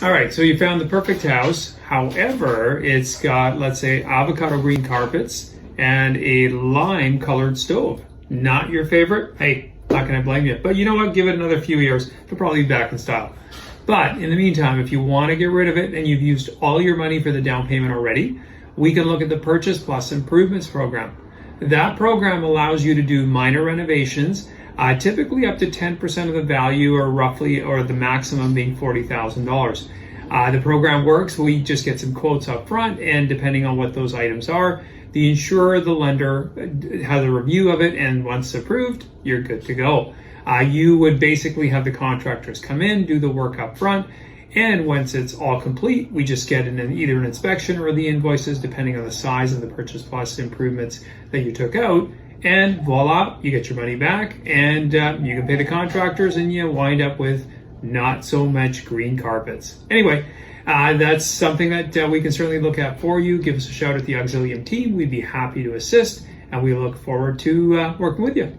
All right, so you found the perfect house. However, it's got, let's say, avocado green carpets and a lime colored stove. Not your favorite? Hey, not gonna blame you. But you know what? Give it another few years. It'll probably be back in style. But in the meantime, if you want to get rid of it and you've used all your money for the down payment already, we can look at the Purchase Plus Improvements program. That program allows you to do minor renovations, typically up to 10% of the value, or the maximum being $40,000. The program works. We just get some quotes up front, and depending on what those items are, the insurer, the lender, has a review of it, and once approved, you're good to go. You would basically have the contractors come in, do the work up front, and once it's all complete, we just get either an inspection or the invoices, depending on the size of the Purchase Plus improvements that you took out, and voila, you get your money back, and you can pay the contractors, and you wind up with not so much green carpets. Anyway, that's something that we can certainly look at for you. Give us a shout at the Auxilium team. We'd be happy to assist, and we look forward to working with you.